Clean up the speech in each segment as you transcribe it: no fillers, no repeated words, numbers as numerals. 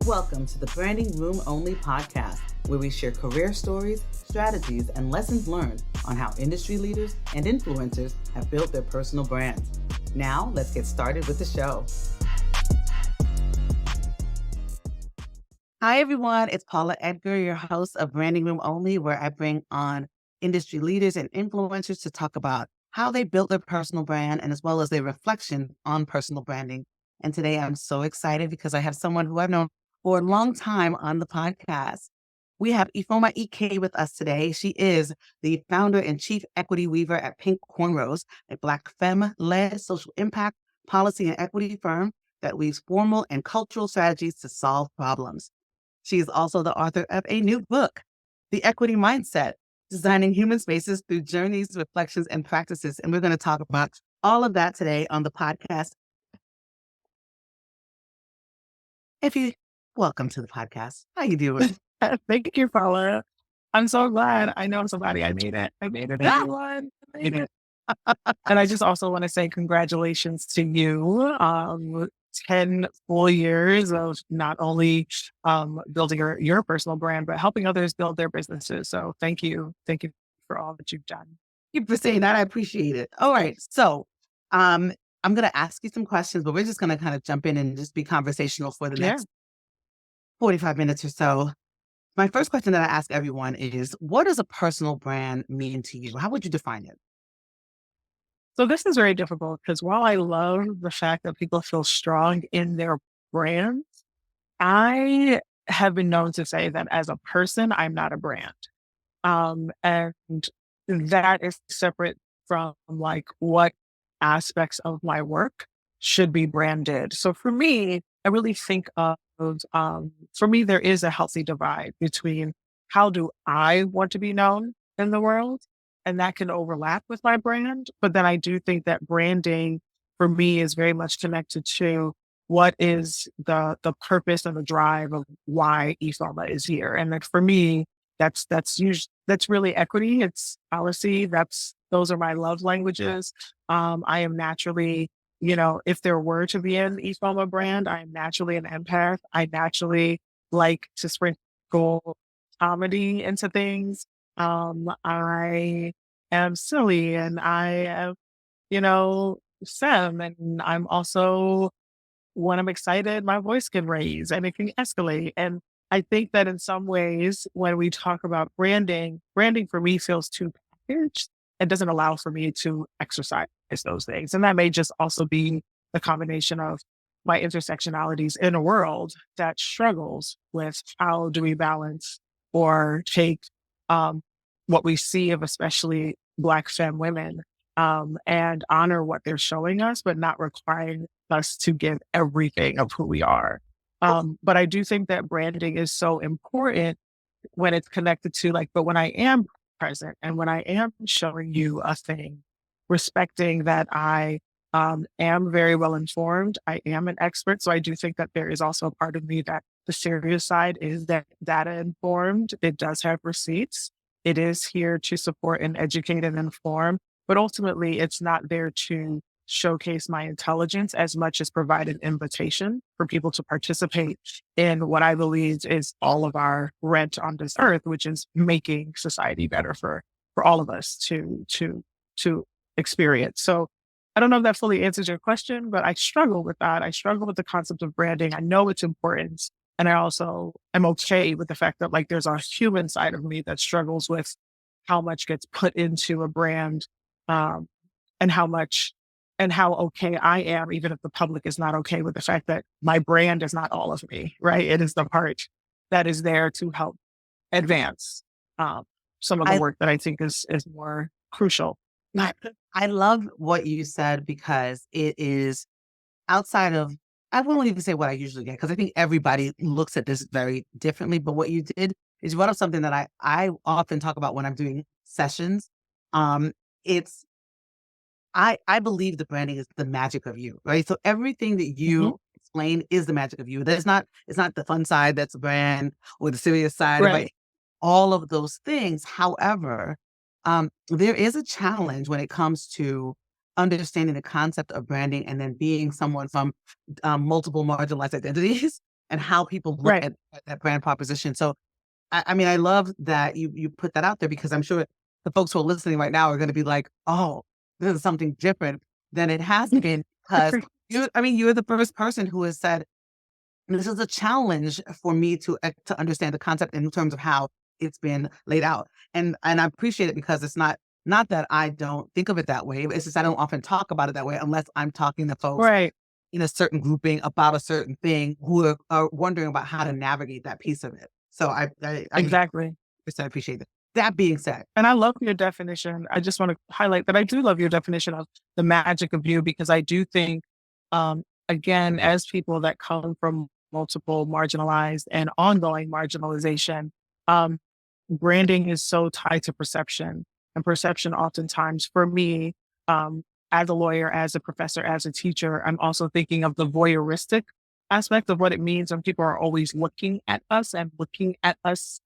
Welcome to the Branding Room Only podcast, where we share career stories, strategies, and lessons learned on how industry leaders and influencers have built their personal brands. Now, let's get started with the show. Hi, everyone. It's Paula Edgar, your host of Branding Room Only, where I bring on industry leaders and influencers to talk about how they built their personal brand and as well as their reflection on personal branding. And today I'm so excited because I have someone who I've known for a long time on the podcast. We have Ifeoma Ike with us today. She is the founder and chief equity weaver at Pink Cornrows, a Black femme-led social impact, policy, and equity firm that weaves formal and cultural strategies to solve problems. She is also the author of a new book, The Equity Mindset, Designing Human Spaces Through Journeys, Reflections, and Practices. And we're going to talk about all of that today on the podcast. Welcome to the podcast. How you doing? Thank you, Paula. I'm so glad. I know somebody. I made it. Everyone. I made it. And I just also want to say congratulations to you. 10 full years of not only building your personal brand, but helping others build their businesses. So thank you. Thank you for all that you've done. Thank you for saying that. I appreciate it. All right. So I'm going to ask you some questions, but we're just going to kind of jump in and just be conversational for the next 45 minutes or so. My first question that I ask everyone is, what does a personal brand mean to you? How would you define it? So this is very difficult because while I love the fact that people feel strong in their brands, I have been known to say that as a person, I'm not a brand. And that is separate from like what aspects of my work should be branded. So for me, I really think of, for me, there is a healthy divide between how do I want to be known in the world, and that can overlap with my brand. But then I do think that branding for me is very much connected to what is the purpose and the drive of why Ifeoma is here. And that for me, that's really equity. It's policy. Those are my love languages. I am naturally, if there were to be an Ifeoma brand, I am naturally an empath. I naturally like to sprinkle comedy into things. I am silly and I am, Sam, and I'm also, when I'm excited, my voice can raise and it can escalate. And I think that in some ways, when we talk about branding for me feels too packaged. It doesn't allow for me to exercise those things. And that may just also be the combination of my intersectionalities in a world that struggles with how do we balance or take what we see of especially Black femme women and honor what they're showing us, but not requiring us to give everything of who we are. But I do think that branding is so important when it's connected to but when I am present and when I am showing you a thing, respecting that I am very well informed, I am an expert. So I do think that there is also a part of me that the serious side is that data informed. It does have receipts. It is here to support and educate and inform, but ultimately it's not there to showcase my intelligence as much as provide an invitation for people to participate in what I believe is all of our rent on this earth, which is making society better for all of us to experience. So I don't know if that fully answers your question, but I struggle with that. I struggle with the concept of branding. I know it's important. And I also am okay with the fact that there's a human side of me that struggles with how much gets put into a brand and how okay I am, even if the public is not okay with the fact that my brand is not all of me, right? It is the part that is there to help advance some of the work that I think is more crucial. I love what you said because it is outside of, I won't even say what I usually get because I think everybody looks at this very differently. But what you did is you brought up something that I often talk about when I'm doing sessions. It's I believe the branding is the magic of you, right? So everything that you explain is the magic of you. It's not the fun side that's a brand or the serious side, right? All of those things. However, there is a challenge when it comes to understanding the concept of branding and then being someone from multiple marginalized identities and how people look Right. at that brand proposition. So I mean, I love that you put that out there because I'm sure the folks who are listening right now are going to be like, oh, this is something different than it has been because I mean, you're the first person who has said, this is a challenge for me to understand the concept in terms of how it's been laid out. And I appreciate it because it's not that I don't think of it that way. It's just I don't often talk about it that way unless I'm talking to folks Right. in a certain grouping about a certain thing who are wondering about how to navigate that piece of it. So I Exactly. appreciate that. That being said, And I love your definition. I just want to highlight that I do love your definition of the magic of you because I do think, again, as people that come from multiple marginalized and ongoing marginalization, um, branding is so tied to perception. And perception, oftentimes, for me, as a lawyer, as a professor, as a teacher, I'm also thinking of the voyeuristic aspect of what it means when people are always looking at us and looking at us,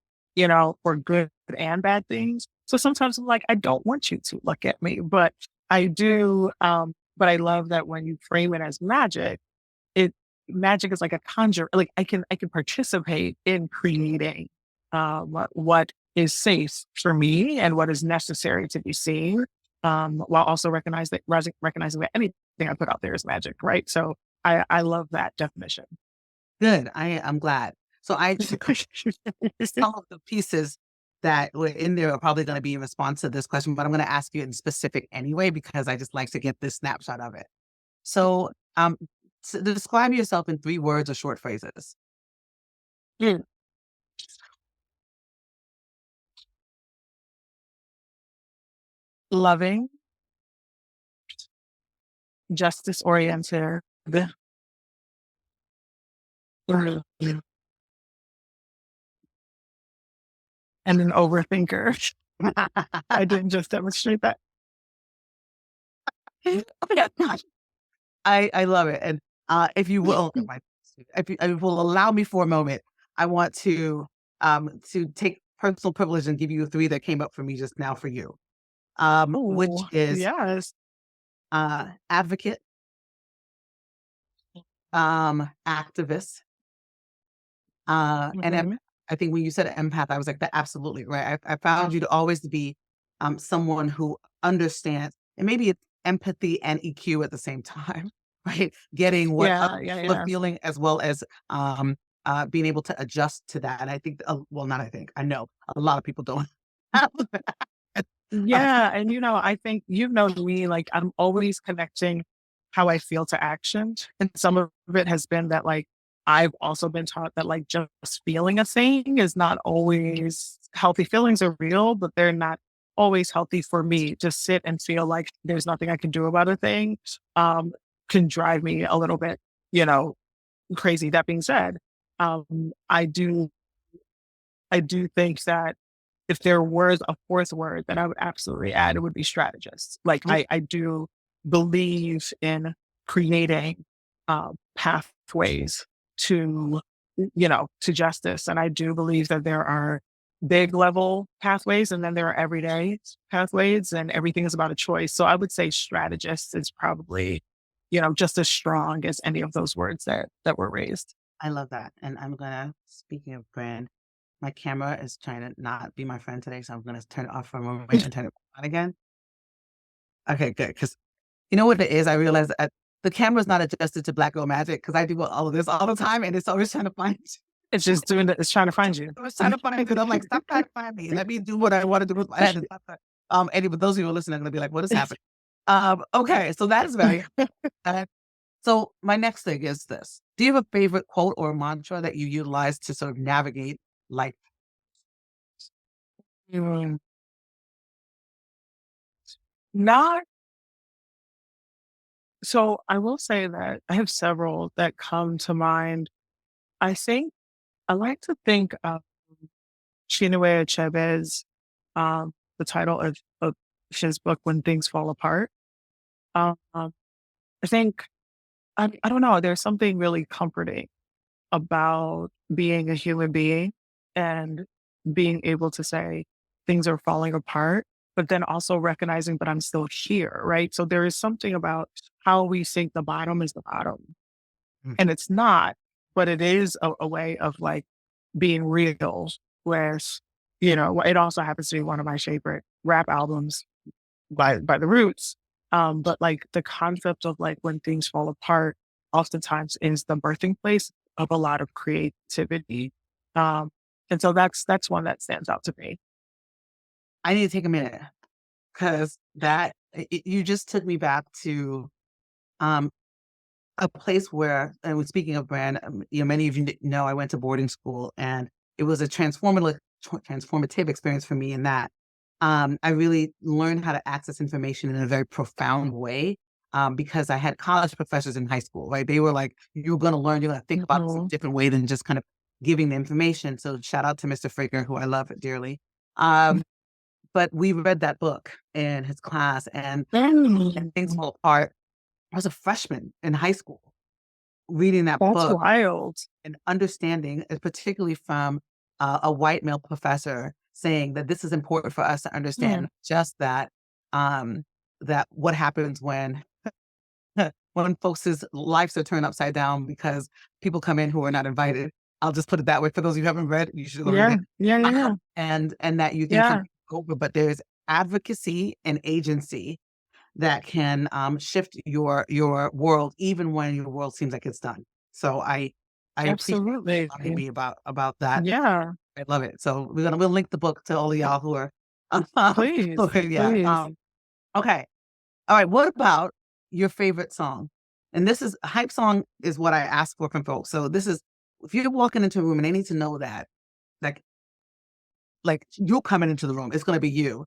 for good and bad things. So sometimes I'm like, I don't want you to look at me, but I do. But I love that when you frame it as magic, it magic is like a conjure. Like I can participate in creating what is safe for me and what is necessary to be seen, while also recognizing that anything I put out there is magic, right? So I love that definition. good. I'm glad. So I some of the pieces that were in there are probably going to be in response to this question, but I'm going to ask you in specific anyway because I just like to get this snapshot of it. So, describe yourself in 3 words or short phrases. Mm. Loving, justice oriented, and an overthinker. I didn't just demonstrate that. Oh my gosh. I love it, and, if you will, if you will allow me for a moment, I want to take personal privilege and give you 3 that came up for me just now for you, which Oh, is, yes. advocate, activist, and Mhm. I think when you said empath, I was like, "That absolutely right." I found you to always to be, someone who understands, and maybe it's empathy and EQ at the same time, right? Getting what other Yeah, yeah, people are yeah. feeling as well as, being able to adjust to that, and I think, well, not I think, I know a lot of people don't have that. Uh, Yeah, and I think you've known me, like, I'm always connecting how I feel to action, and some of it has been that, like, I've also been taught that, like, just feeling a thing is not always healthy. Feelings are real, but they're not always healthy for me to sit and feel like there's nothing I can do about a thing, um, can drive me a little bit, you know, crazy. That being said, I do think that if there was a fourth word that I would absolutely add, it would be strategist. Like I do believe in creating pathways to, to justice. And I do believe that there are big level pathways and then there are everyday pathways and everything is about a choice. So I would say strategist is probably, just as strong as any of those words that were raised. I love that, and I'm gonna speaking of brand, my camera is trying to not be my friend today, so I'm gonna turn it off for a moment and turn it on again. Okay, good, because you know what it is? I realized that the camera's not adjusted to Black Girl Magic because I do all of this all the time, and it's always trying to find It's just doing that. It's trying to find you. I was trying to find it. I'm like, "Stop trying to find me. Let me do what I wanna do with my head and stop that." Anyway, those of you who are listening are gonna be like, "What is happening?" Okay, so that is very uh, so my next thing is this. Do you have a favorite quote or mantra that you utilize to sort of navigate life? Mm, Not so I will say that I have several that come to mind. I think I like to think of Chinua Achebe's, the title of his book, When Things Fall Apart. I think, I don't know, there's something really comforting about being a human being and being able to say things are falling apart, but then also recognizing, but I'm still here, right? So there is something about how we think the bottom is the bottom Mm, and it's not. but it is a way of like being real. Whereas, you know, it also happens to be one of my favorite rap albums by the Roots. But like the concept of like when things fall apart, oftentimes is the birthing place of a lot of creativity. Um, and so that's one that stands out to me. I need to take a minute because you just took me back to um, a place where, and when speaking of brand, many of you know I went to boarding school, and it was a transformative experience for me in that I really learned how to access information in a very profound way. Because I had college professors in high school, right? They were like, "You're going to learn. You're going to think about this in a Mhm. different way than just kind of giving the information." So shout out to Mr. Fraker, who I love dearly. Um, but we read that book in his class, and things Mm. fall apart. I was a freshman in high school reading that That's book wild. and understanding, particularly from a white male professor, saying that this is important for us to Mm. understand just that, um, that what happens when when folks' lives are turned upside down because people come in who are not invited. I'll just put it that way. For those of you who haven't read, you should go read Yeah, it. yeah, yeah, And that you think yeah. something's over, but there's advocacy and agency that can shift your world even when your world seems like it's done. So I appreciate Absolutely. you reminding me about that. Yeah, I love it. So we'll link the book to all of y'all who are please, yeah. please. Okay. All right. What about your favorite song? And this is a hype song is what I ask for from folks. So this is if you're walking into a room and they need to know that like you're coming into the room, it's gonna be you.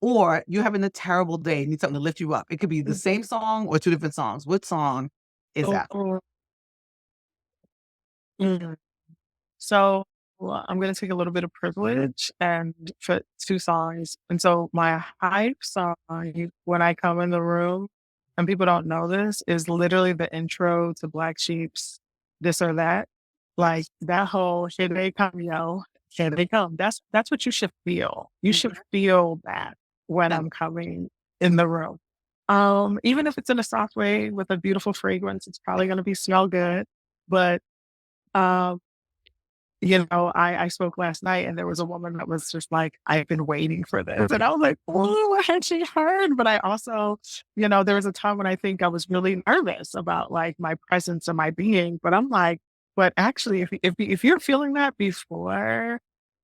Or you're having a terrible day, need something to lift you up. It could be the same song or two different songs. What song is Oh, that? oh, mm. So, well, I'm gonna take a little bit of privilege and put 2 songs. And so my hype song when I come in the room, and people don't know this, is literally the intro to Black Sheep's "This or That." Like, that whole, "Here they come, yo. Here they come." That's what you should feel. You should Mhm. feel that when Yeah. I'm coming in the room. Even if it's in a soft way with a beautiful fragrance, it's probably gonna be smell good, but, um you know, I spoke last night and there was a woman that was just like, "I've been waiting for this." And I was like, "Oh, I had she heard?" But I also, you know, there was a time when I think I was really nervous about like my presence and my being. But I'm like, but actually, if you're feeling that before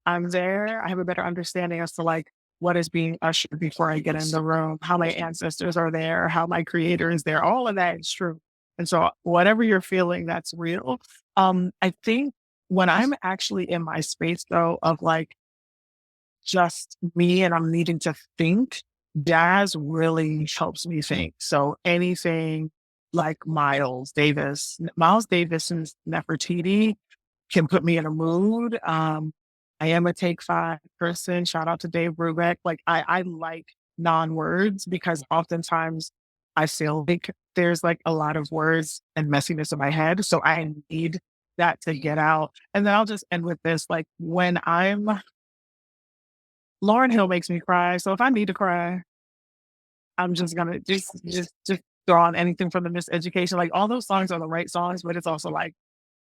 I'm there, I have a better understanding as to like what is being ushered before I get in the room, how my ancestors are there, how my creator is there. All of that is true. And so whatever you're feeling, that's real. I think when I'm actually in my space though of like just me and I'm needing to think, jazz really helps me think. So anything like Miles Davis and Nefertiti can put me in a mood. I am a Take Five person. Shout out to Dave Brubeck. Like I like non-words because oftentimes I feel like there's like a lot of words and messiness in my head. So I need that to get out. And then I'll just end with this. Like when I'm Lauren Hill makes me cry. So if I need to cry, I'm just gonna just throw on anything from the Miseducation. Like all those songs are the right songs, but it's also like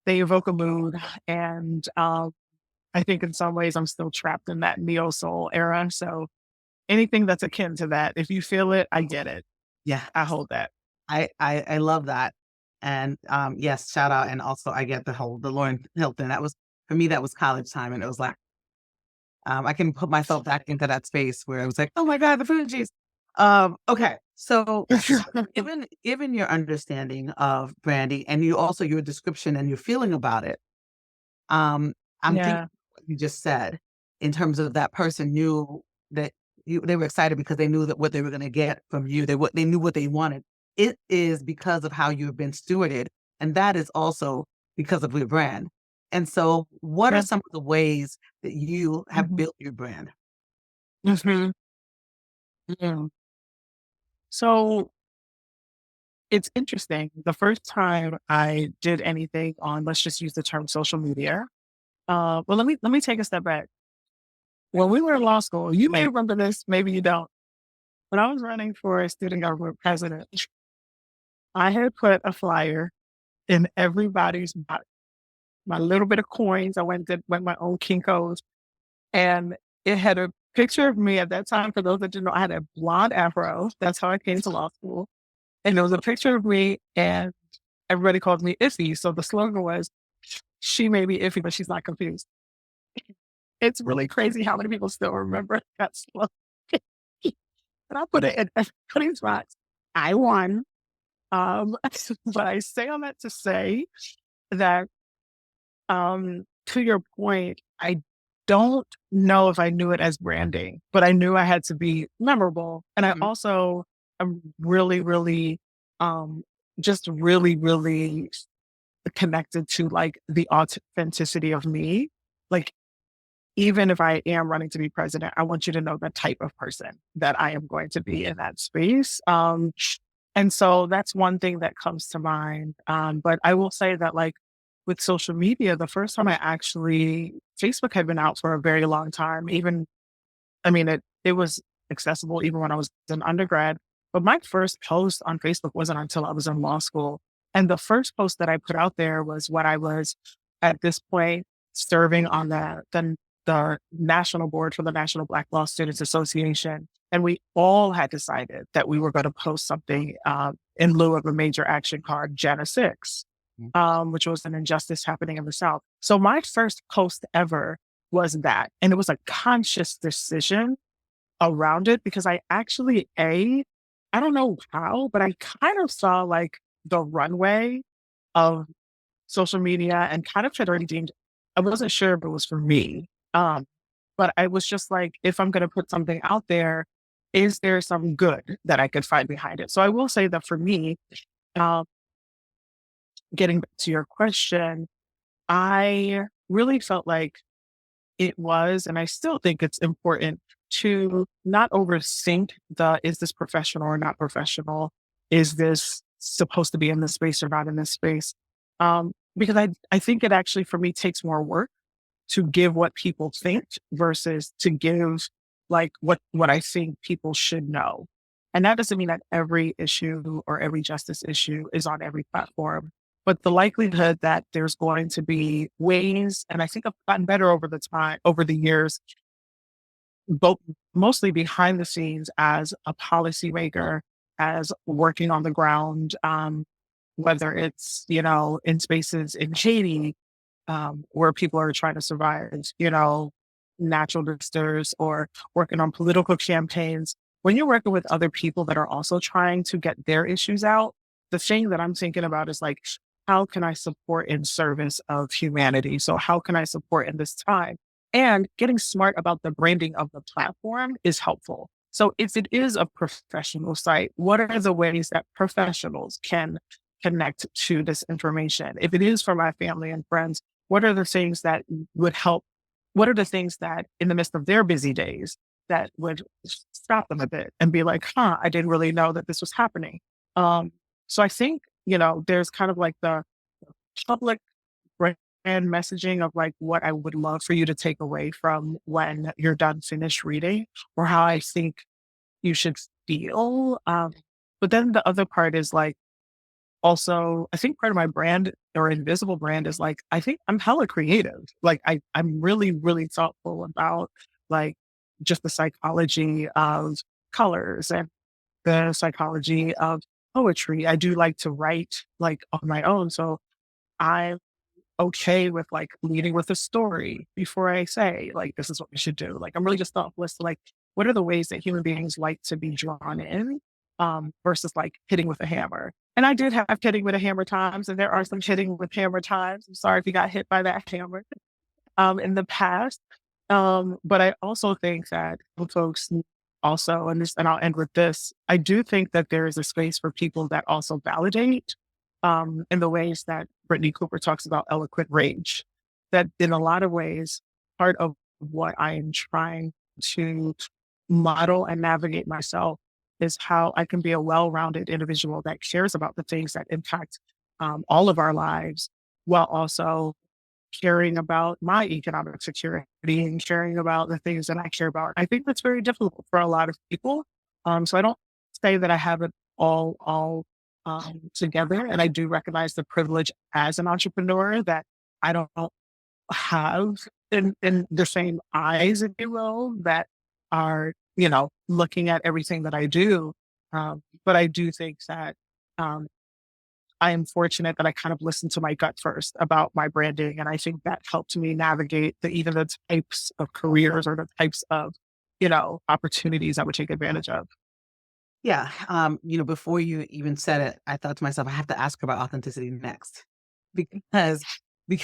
they evoke a mood. And I think in some ways I'm still trapped in that neo soul era. So anything that's akin to that, if you feel it, I get it. Yeah. I hold that. I love that. And yes, shout out. And also I get the Lauren Hilton. That was for me, that was college time. And it was like I can put myself back into that space where it was like, oh my God, the Fugees. Okay. So given your understanding of branding and you also your description and your feeling about it, I'm thinking Yeah. what you just said in terms of that person knew that they were excited because they knew that what they were going to get from you, they knew what they wanted. It is because of how you've been stewarded, and that is also because of your brand. And so, what are Yeah. some of the ways that you have Mhm. built your brand? Mhm. Yeah. So it's interesting. The first time I did anything on, let's just use the term social media. Well, let me take a step back. When we were in law school, you may remember this, maybe you don't. When I was running for a student government president, I had put a flyer in everybody's body. My little bit of coins, I went my own Kinko's, and it had a picture of me at that time. For those that didn't know, I had a blonde afro. That's how I came to law school. And it was a picture of me, and everybody called me Iffy. So the slogan was, she may be iffy, but she's not confused. It's really crazy how many people still remember that slogan. And I put it in everybody's box. I won. But I say all that to say that, to your point, I don't know if I knew it as branding, but I knew I had to be memorable. And I Mhm. also am really, really, um, just really, really connected to like the authenticity of me. Like, even if I am running to be president, I want you to know the type of person that I am going to be in that space. And so that's one thing that comes to mind. But I will say that, like, with social media, the first time Facebook had been out for a very long time. Even, I mean, it was accessible even when I was an undergrad. But my first post on Facebook wasn't until I was in law school. And the first post that I put out there was when I was at this point serving on the national board for the National Black Law Students Association. And we all had decided that we were going to post something in lieu of a major action called Jana 6, Mhm. which was an injustice happening in the South. So my first post ever was that. And it was a conscious decision around it because I don't know how, but I kind of saw like the runway of social media and kind of had already deemed, I wasn't sure if it was for me. But I was just like, if I'm going to put something out there, is there some good that I could find behind it? So I will say that for me, um, getting back to your question, I really felt like it was, and I still think it's important to not overthink is this professional or not professional? Is this supposed to be in this space or not in this space? Because I think it actually, for me, takes more work to give what people think versus to give like what I think people should know. And that doesn't mean that every issue or every justice issue is on every platform, but the likelihood that there's going to be ways, and I think I've gotten better over the years, both mostly behind the scenes as a policymaker, as working on the ground, whether it's, in spaces in Haiti, where people are trying to survive, natural disasters or working on political campaigns. When you're working with other people that are also trying to get their issues out, the thing that I'm thinking about is like, how can I support in service of humanity? So how can I support in this time? And getting smart about the branding of the platform is helpful. So if it is a professional site, what are the ways that professionals can connect to this information? If it is for my family and friends, what are the things that would help? What are the things that in the midst of their busy days that would stop them a bit and be like, huh, I didn't really know that this was happening. Um, so I think, there's kind of like the public brand messaging of like what I would love for you to take away from when you're done finish reading, or how I think you should feel. But then the other part is like, also, I think part of my brand or invisible brand is like, I think I'm hella creative. Like I'm really, really thoughtful about like just the psychology of colors and the psychology of poetry. I do like to write like on my own. So I'm okay with like leading with a story before I say like this is what we should do. Like I'm really just thoughtful as to like what are the ways that human beings like to be drawn in, versus like hitting with a hammer. And I did have hitting with a hammer times, and there are some hitting with hammer times. I'm sorry if you got hit by that hammer in the past. But I also think that folks also, and I'll end with this, I do think that there is a space for people that also validate, in the ways that Brittany Cooper talks about eloquent rage. That in a lot of ways, part of what I am trying to model and navigate myself is how I can be a well-rounded individual that cares about the things that impact all of our lives, while also caring about my economic security and caring about the things that I care about. I think that's very difficult for a lot of people. So I don't say that I have it all together. And I do recognize the privilege as an entrepreneur that I don't have in the same eyes, if you will, that are, looking at everything that I do. But I do think that um, I am fortunate that I kind of listened to my gut first about my branding. And I think that helped me navigate even the types of careers or the types of, opportunities I would take advantage of. Yeah. Before you even said it, I thought to myself, I have to ask her about authenticity next. Because we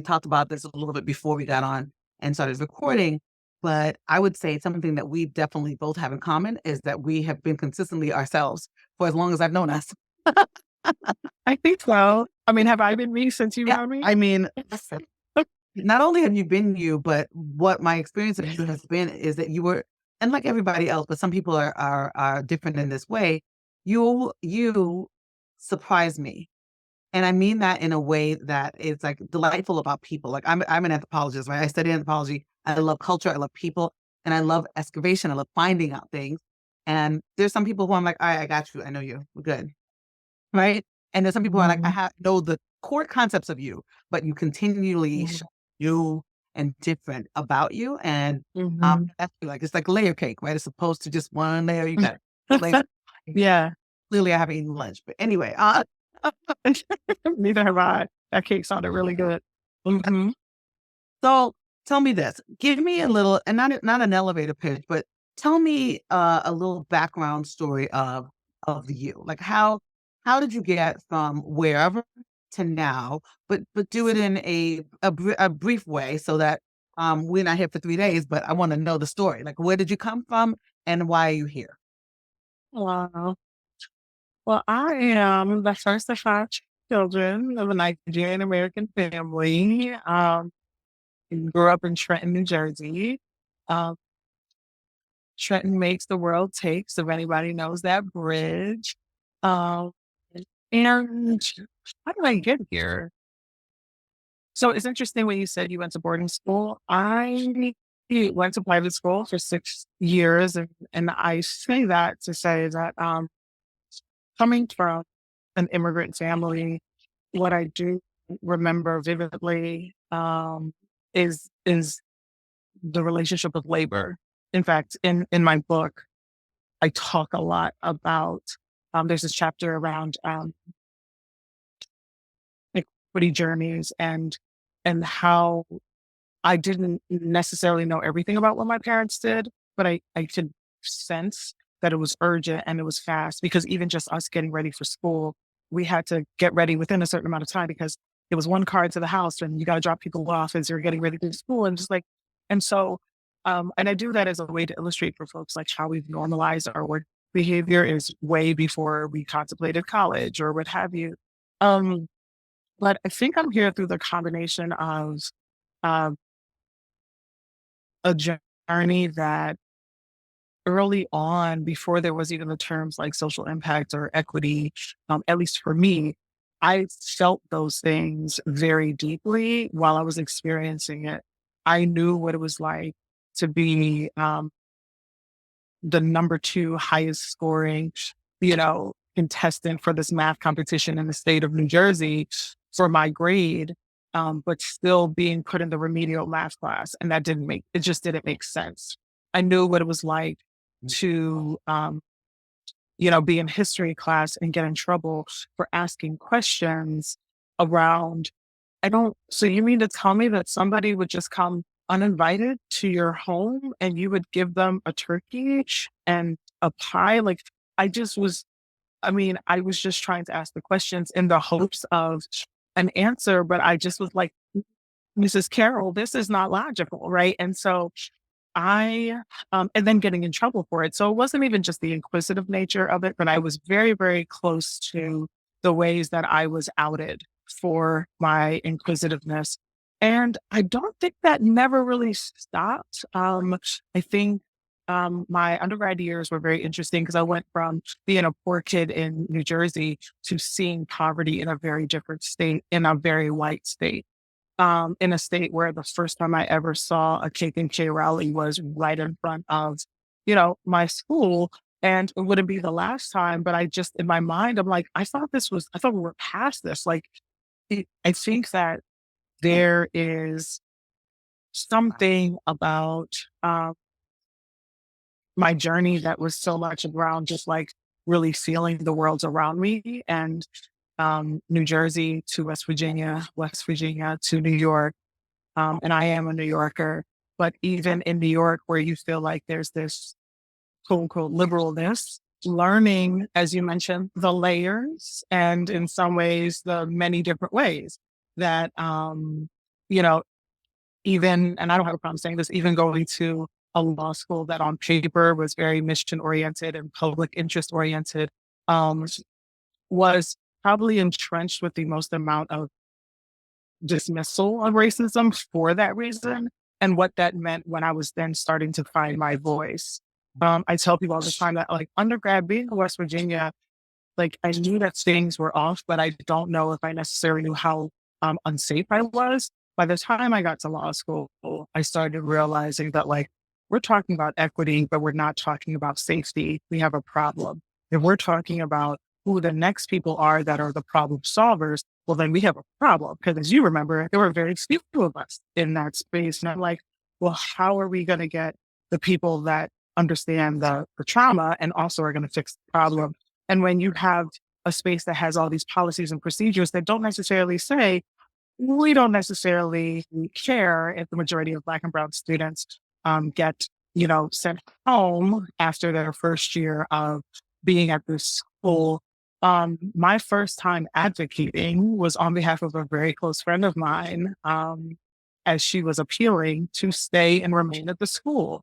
talked about this a little bit before we got on and started recording. But I would say something that we definitely both have in common is that we have been consistently ourselves for as long as I've known us. I think so. I mean, have I been me since you've Yeah. known me? I mean, not only have you been you, but what my experience of you has been is that you were, and like everybody else, but some people are different in this way. You surprise me, and I mean that in a way that is like delightful about people. Like I'm an anthropologist, right? I study anthropology. I love culture. I love people, and I love excavation. I love finding out things. And there's some people who I'm like, all right, I got you. I know you. We're good. Right? And there's some people who are like, Mhm, know the core concepts of you, but you continually mhm, show new and different about you. And mhm. that's like it's like layer cake, right? It's opposed to just one layer. You got layers. Yeah. Clearly, I haven't eaten lunch, but anyway, Neither have I. That cake sounded really good. Mhm. so tell me this. Give me a little, and not an elevator pitch, but tell me a little background story of you. Like how did you get from wherever to now? But do it in a brief way so that we're not here for 3 days. But I want to know the story. Like where did you come from and why are you here? Wow. Well, I am the first of five children of a Nigerian American family. Grew up in Trenton, New Jersey. Um, Trenton makes the world takes, if anybody knows that bridge. Um, and how did I get here? So it's interesting when you said you went to boarding school. I went to private school for 6 years, and I say that to say that coming from an immigrant family, what I do remember vividly is the relationship with labor. In fact, in my book, I talk a lot about. There's this chapter around equity journeys and how I didn't necessarily know everything about what my parents did, but I could sense that it was urgent and it was fast because even just us getting ready for school, we had to get ready within a certain amount of time because it was one car to the house and you got to drop people off as you're getting ready to school. And just like, and so, and I do that as a way to illustrate for folks like how we've normalized our work behavior is way before we contemplated college or what have you. Um, but I think I'm here through the combination of um, a journey that early on, before there was even the terms like social impact or equity, at least for me, I felt those things very deeply while I was experiencing it. I knew what it was like to be the number two highest scoring, contestant for this math competition in the state of New Jersey for my grade, but still being put in the remedial math class. And that it just didn't make sense. I knew what it was like to, be in history class and get in trouble for asking questions around so you mean to tell me that somebody would just come uninvited to your home and you would give them a turkey and a pie? Like, I just was, I mean, I was just trying to ask the questions in the hopes of an answer, but I just was like, Mrs. Carroll, this is not logical, right? And so and then getting in trouble for it. So it wasn't even just the inquisitive nature of it, but I was very, very close to the ways that I was outed for my inquisitiveness. And I don't think that never really stopped. I think my undergrad years were very interesting because I went from being a poor kid in New Jersey to seeing poverty in a very different state, in a very white state, in a state where the first time I ever saw a KKK rally was right in front of, my school. And it wouldn't be the last time, but I just, in my mind, I'm like, I thought we were past this. Like, I think that there is something about my journey that was so much around just like really feeling the worlds around me, and New Jersey to West Virginia to New York. And I am a New Yorker, but even in New York, where you feel like there's this quote unquote liberalness, learning, as you mentioned, the layers and in some ways the many different ways that, you know, even, and I don't have a problem saying this, even going to a law school that on paper was very mission oriented and public interest oriented, um, was probably entrenched with the most amount of dismissal of racism for that reason, and what that meant when I was then starting to find my voice. I tell people all the time that like undergrad being in West Virginia, like I knew that things were off, but I don't know if I necessarily knew how unsafe I was. By the time I got to law school, I started realizing that like we're talking about equity, but we're not talking about safety. We have a problem. If we're talking about who the next people are that are the problem solvers, well, then we have a problem. Because as you remember, there were very few of us in that space. And I'm like, well, how are we going to get the people that understand the trauma and also are going to fix the problem? And when you have a space that has all these policies and procedures that don't necessarily say, we don't necessarily care if the majority of Black and Brown students get, sent home after their first year of being at this school. My first time advocating was on behalf of a very close friend of mine, as she was appealing to stay and remain at the school.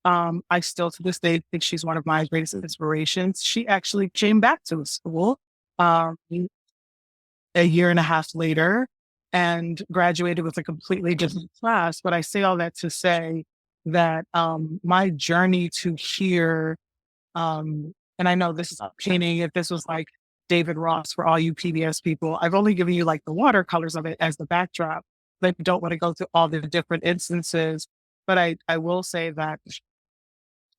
I still to this day think she's one of my greatest inspirations. She actually came back to the school um, a year and a half later and graduated with a completely different class. But I say all that to say that my journey to here, and I know this is painting, if this was like David Ross for all you PBS people, I've only given you like the watercolors of it as the backdrop. But don't want to go through all the different instances. But I will say that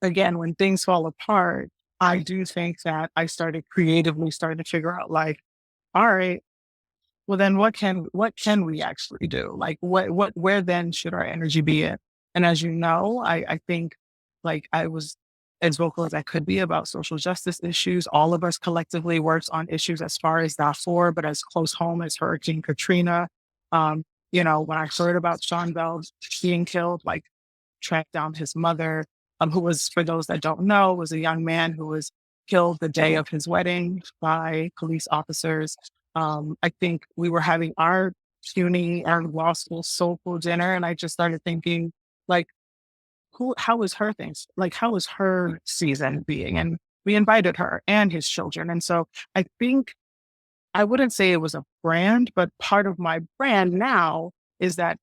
again, when things fall apart, I do think that I started creatively starting to figure out like, all right, well then what can we actually do? Like where then should our energy be in? And as you know, I think like I was as vocal as I could be about social justice issues. All of us collectively worked on issues as far as Darfur, but as close home as Hurricane Katrina. Um, when I heard about Sean Bell being killed, like tracked down his mother, who was, for those that don't know, was a young man who was killed the day of his wedding by police officers. I think we were having our law school soulful dinner, and I just started thinking, like, how is her things? Like, how is her season being? And we invited her and his children. And so I think I wouldn't say it was a brand, but part of my brand now is that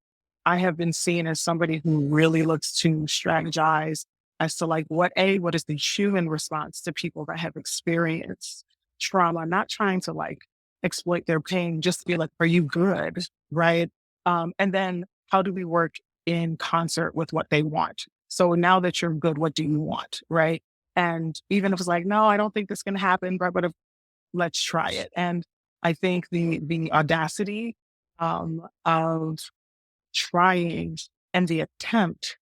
I have been seen as somebody who really looks to strategize as to like what is the human response to people that have experienced trauma, not trying to like exploit their pain, just to be like, are you good? Right. And then how do we work in concert with what they want? So now that you're good, what do you want? Right. And even if it's like, no, I don't think this can happen, but let's try it. And I think the audacity of trying and the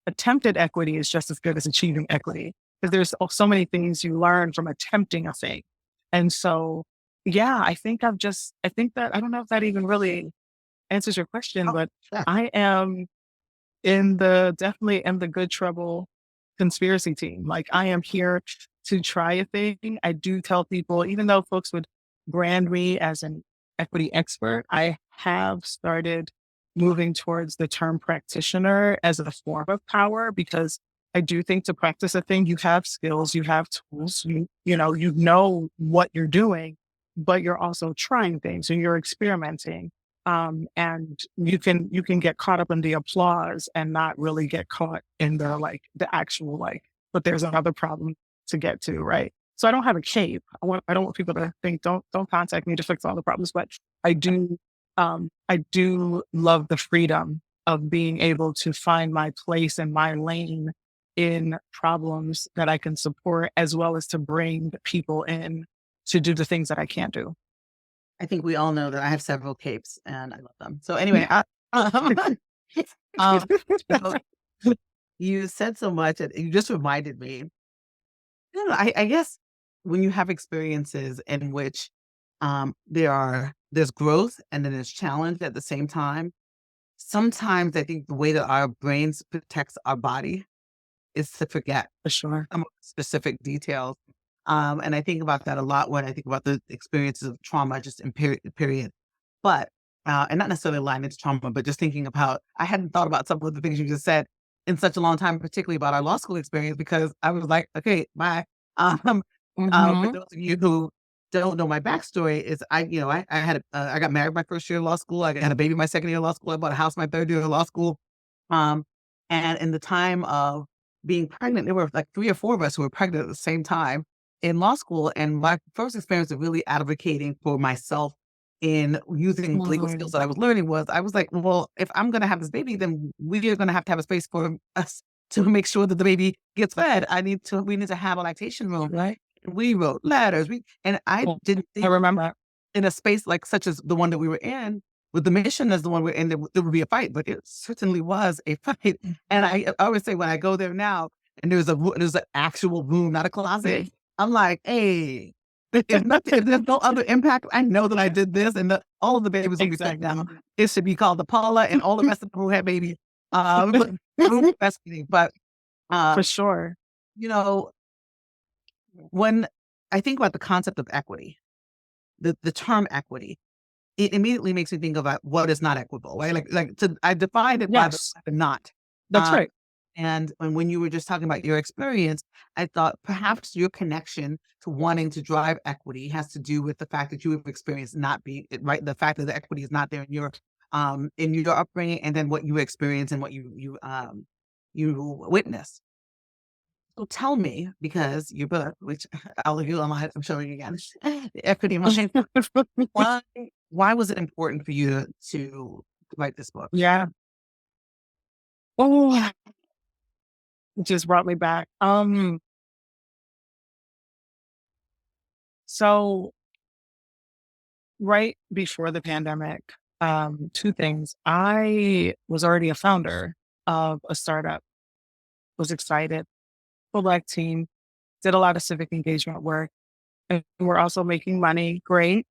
attempted equity is just as good as achieving equity, because there's so many things you learn from attempting a thing. And so, yeah, I think that I don't know if that even really answers your question, Oh, but yeah. I am definitely in the good trouble conspiracy team. Like I am here to try a thing. I do tell people, even though folks would brand me as an equity expert, I have started moving towards the term practitioner as a form of power, because I do think to practice a thing, you have skills, you have tools, you know what you're doing, but you're also trying things and you're experimenting. And you can get caught up in the applause and not really get caught in the actual but there's another problem to get to, right? So I don't have a cape. I don't want people to think don't contact me to fix all the problems, but I do I do love the freedom of being able to find my place and my lane in problems that I can support, as well as to bring people in to do the things that I can't do. I think we all know that I have several capes and I love them. So anyway, um, um, so you said so much and you just reminded me. I guess when you have experiences in which there's growth and then there's challenge at the same time, sometimes I think the way that our brains protects our body is to forget For sure. some specific details. And I think about that a lot when I think about the experiences of trauma, just in period. But and not necessarily aligned into trauma, but just thinking about I hadn't thought about some of the things you just said in such a long time, particularly about our law school experience, because I was like, okay, bye. Um, for Hmm. those of you who don't know my backstory, is I had I got married my first year of law school. I had a baby my second year of law school. I bought a house my third year of law school. Um, and in the time of being pregnant, there were like 3 or 4 of us who were pregnant at the same time in law school, and my first experience of really advocating for myself in using legal skills Hmm. that I was learning was, I was like, "Well, if I'm gonna have this baby, then we are gonna have a space for us to make sure that the baby gets fed. We need to have a lactation room." Right. We wrote letters, and I Well, didn't I think remember. in a space like such as the one that we were in, with the mission as the one we're in, there would be a fight, but it certainly was a fight. And I always say when I go there now, and there's an actual room, not a closet. I'm like, hey, if there's no other impact, I know that I did this, and all of the babies will be set Exactly. down. It should be called the Paula, and all the rest of them who had babies. Room breastfeeding. But For um, sure. you know, when I think about the concept of equity, the term equity, it immediately makes me think about what is not equitable, right? I defined it by Yes, the not. that's Uh, right. and when you were just talking about your experience, I thought perhaps your connection to wanting to drive equity has to do with the fact that you have experienced not being right. The fact that the equity is not there in your upbringing, and then what you experience and what you witness. So tell me, because your book, which I'll leave you online, I'm showing you again, the equity mind. Why why was it important for you to write this book? Yeah. Oh, it just brought me back. So right before the pandemic, two things. I was already a founder of a startup, was excited, full black team, did a lot of civic engagement work, and we're also making money. Great.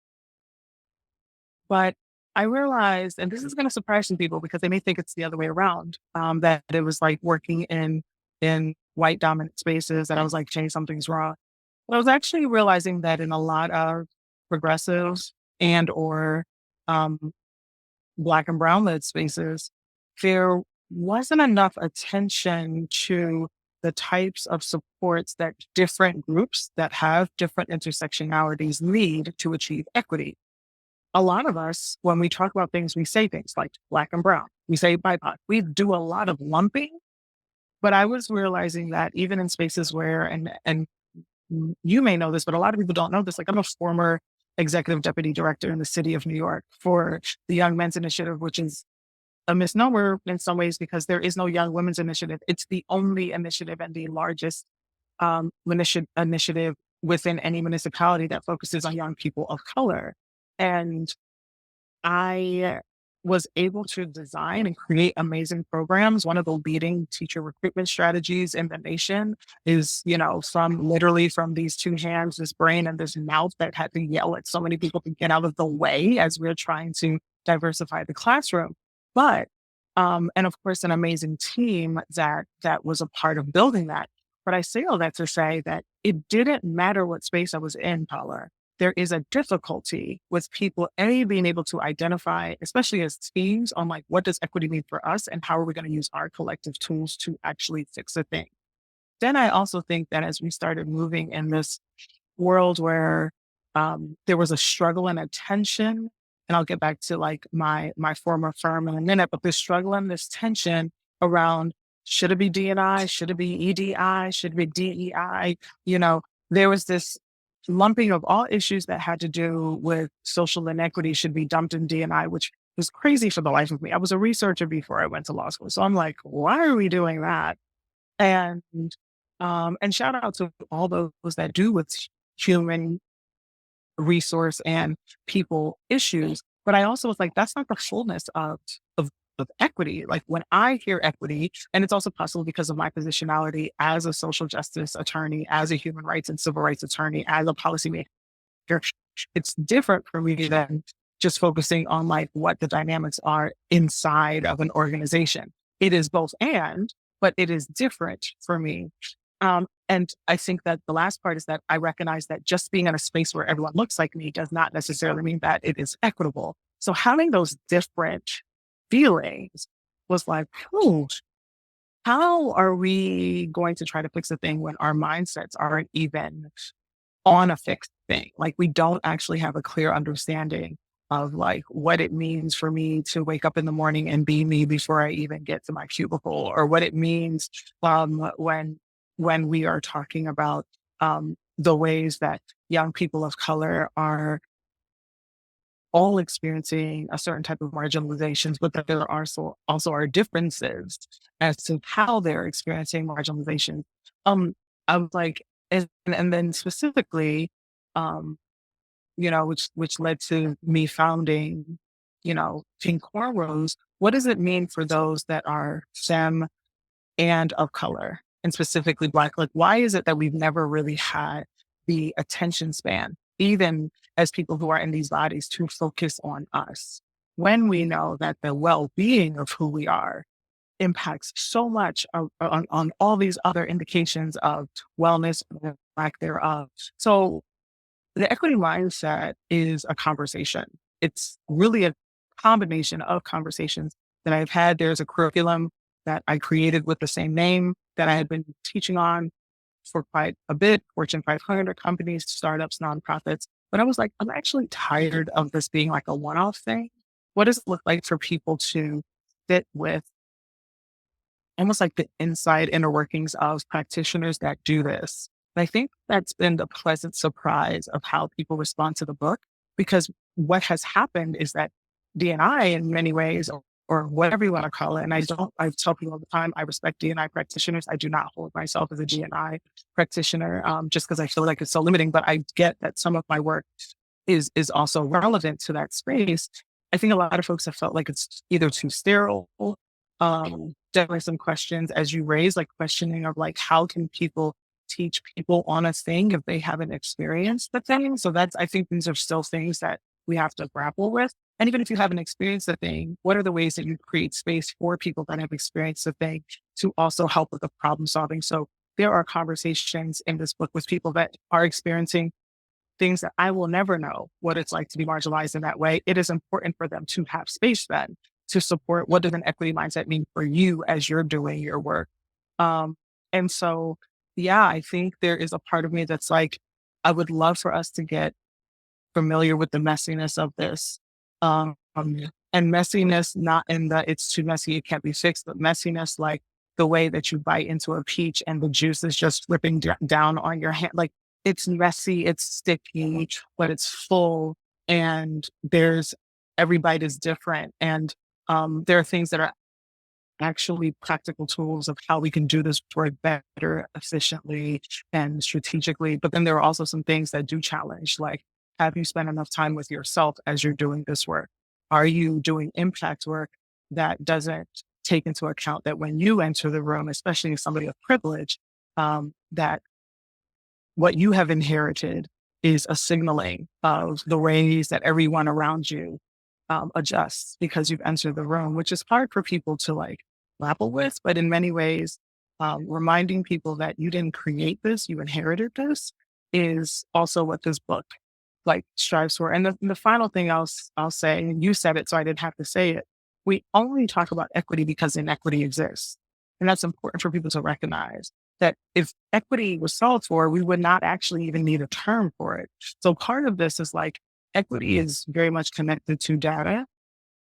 But I realized, and this is going to surprise some people because they may think it's the other way around, that it was like working in white dominant spaces that I was like, change something's wrong. But I was actually realizing that in a lot of progressives and or um, black and brown led spaces, there wasn't enough attention to the types of supports that different groups that have different intersectionalities need to achieve equity. A lot of us, when we talk about things, we say things like black and brown. We say BIPOC. We do a lot of lumping, but I was realizing that even in spaces where, and you may know this, but a lot of people don't know this. Like I'm a former executive deputy director in the city of New York for the Young Men's Initiative, which is a misnomer in some ways because there is no Young Women's Initiative. It's the only initiative and the largest initiative within any municipality that focuses on young people of color. And I was able to design and create amazing programs. One of the leading teacher recruitment strategies in the nation is, from literally from these two hands, this brain and this mouth that had to yell at so many people to get out of the way as we're trying to diversify the classroom. But, and of course, an amazing team that was a part of building that. But I say all that to say that it didn't matter what space I was in, Paula. There is a difficulty with people being able to identify, especially as teams, on like what does equity mean for us and how are we going to use our collective tools to actually fix a thing. Then I also think that as we started moving in this world where there was a struggle and a tension, and I'll get back to like my former firm in a minute, but this struggle and this tension around should it be DNI, should it be EDI, should it be DEI, there was this lumping of all issues that had to do with social inequity should be dumped in DNI, which was crazy for the life of me. I was a researcher before I went to law school. So I'm like, why are we doing that? And shout out to all those that do with human resource and people issues. But I also was like, that's not the fullness of equity. Like when I hear equity, and it's also possible because of my positionality as a social justice attorney, as a human rights and civil rights attorney, as a policymaker, it's different for me than just focusing on like what the dynamics are inside of an organization. It is both and, but it is different for me. And I think that the last part is that I recognize that just being in a space where everyone looks like me does not necessarily mean that it is equitable. So having those different feelings was like, oh, how are we going to try to fix a thing when our mindsets aren't even on a fixed thing? Like we don't actually have a clear understanding of like what it means for me to wake up in the morning and be me before I even get to my cubicle, or what it means when we are talking about the ways that young people of color are all experiencing a certain type of marginalizations, but that there are also are differences as to how they're experiencing marginalization. I was like, and then specifically, um, which led to me founding, Pink Cornrows. What does it mean for those that are STEM and of color, and specifically Black? Like, why is it that we've never really had the attention span, even as people who are in these bodies, to focus on us when we know that the well being of who we are impacts so much on all these other indications of wellness or lack thereof? So, the equity mindset is a conversation. It's really a combination of conversations that I've had. There's a curriculum that I created with the same name that I had been teaching on for quite a bit, Fortune 500 companies, startups, nonprofits. But I was like, I'm actually tired of this being like a one off thing. What does it look like for people to sit with almost like the inside inner workings of practitioners that do this? And I think that's been the pleasant surprise of how people respond to the book, because what has happened is that DNI in many ways, or whatever you want to call it. And I tell people all the time, I respect DNI practitioners. I do not hold myself as a DNI practitioner, just because I feel like it's so limiting, but I get that some of my work is also relevant to that space. I think a lot of folks have felt like it's either too sterile. Definitely some questions as you raise, like questioning of like, how can people teach people on a thing if they haven't experienced the thing? So I think these are still things that we have to grapple with. And even if you haven't experienced the thing, what are the ways that you create space for people that have experienced the thing to also help with the problem solving? So there are conversations in this book with people that are experiencing things that I will never know what it's like to be marginalized in that way. It is important for them to have space then to support what does an equity mindset mean for you as you're doing your work. Um, and so, yeah, I think there is a part of me that's like, I would love for us to get familiar with the messiness of this. Um, and messiness, not in that it's too messy, it can't be fixed, but messiness like the way that you bite into a peach and the juice is just dripping down on your hand. Like it's messy, it's sticky, but it's full. And every bite is different. And there are things that are actually practical tools of how we can do this work better, efficiently, and strategically. But then there are also some things that do challenge, like, have you spent enough time with yourself as you're doing this work? Are you doing impact work that doesn't take into account that when you enter the room, especially as somebody of privilege, that what you have inherited is a signaling of the ways that everyone around you adjusts because you've entered the room, which is hard for people to like grapple with. But in many ways, reminding people that you didn't create this, you inherited this, is also what this book like strives for. And the final thing I'll say, and you said it, so I didn't have to say it. We only talk about equity because inequity exists. And that's important for people to recognize that if equity was solved for, we would not actually even need a term for it. So part of this is like equity is very much connected to data.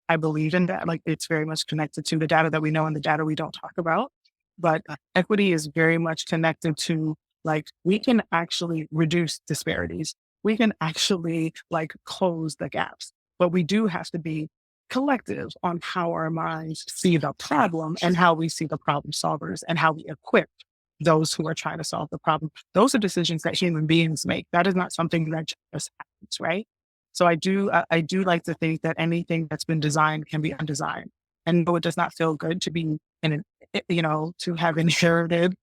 I believe in that. Like it's very much connected to the data that we know and the data we don't talk about. But equity is very much connected to like, we can actually reduce disparities. We can actually like close the gaps, but we do have to be collective on how our minds see the problem and how we see the problem solvers and how we equip those who are trying to solve the problem. Those are decisions that human beings make. That is not something that just happens, right? So I do like to think that anything that's been designed can be undesigned. And no, it does not feel good to be in an, to have inherited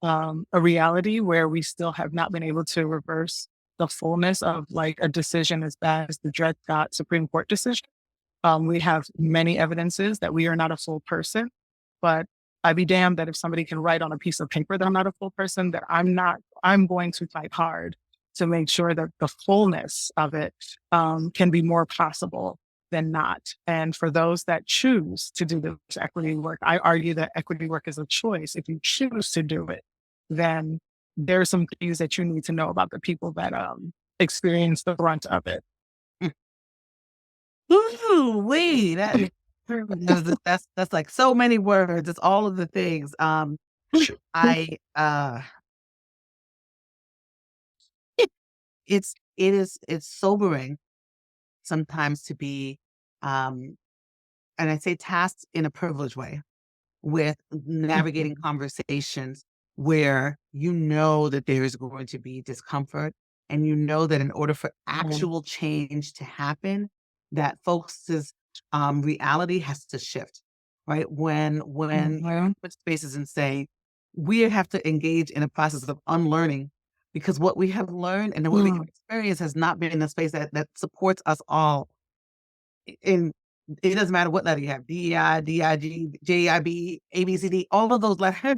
a reality where we still have not been able to reverse the fullness of like a decision as bad as the Dred Scott Supreme Court decision. We have many evidences that we are not a full person, but I'd be damned that if somebody can write on a piece of paper that I'm not a full person, that I'm not, I'm going to fight hard to make sure that the fullness of it can be more possible than not. And for those that choose to do this equity work, I argue that equity work is a choice. If you choose to do it, then there's some things that you need to know about the people that experience the brunt of it. Ooh, wait, that's like so many words. It's all of the things. I it's sobering sometimes to be and I say tasked in a privileged way with navigating conversations where you know that there is going to be discomfort and you know that in order for actual change to happen, that folks' reality has to shift, right? When you put spaces and say, we have to engage in a process of unlearning because what we have learned and what we have experienced has not been in a space that supports us all in it doesn't matter what letter you have, DEI, DIG, JIB, ABCD, all of those letters,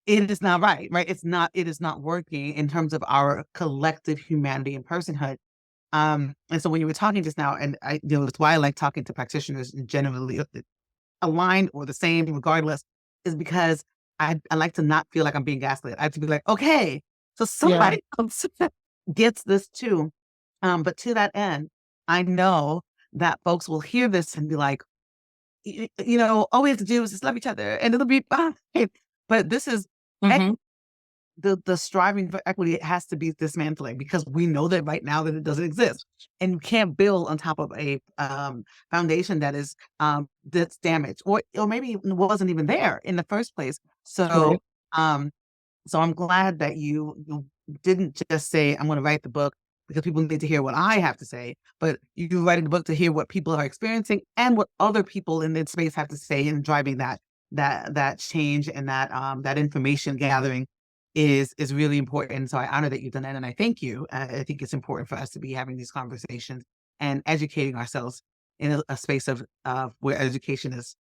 it is not right, right? It is not working in terms of our collective humanity and personhood. And so when you were talking just now, and that's why I like talking to practitioners generally aligned or the same regardless, is because I like to not feel like I'm being gaslit. I have to be like, okay, so somebody else gets this too. But to that end, I know that folks will hear this and be like, all we have to do is just love each other and it'll be fine. But this is the striving for equity. It has to be dismantling because we know that right now that it doesn't exist, and you can't build on top of a foundation that is that's damaged, or maybe it wasn't even there in the first place. So, so I'm glad that you didn't just say, I'm going to write the book because people need to hear what I have to say, but you're writing the book to hear what people are experiencing and what other people in this space have to say, and driving that change and that information gathering is really important. So I honor that you've done that, and I thank you. I think it's important for us to be having these conversations and educating ourselves in a space of where education is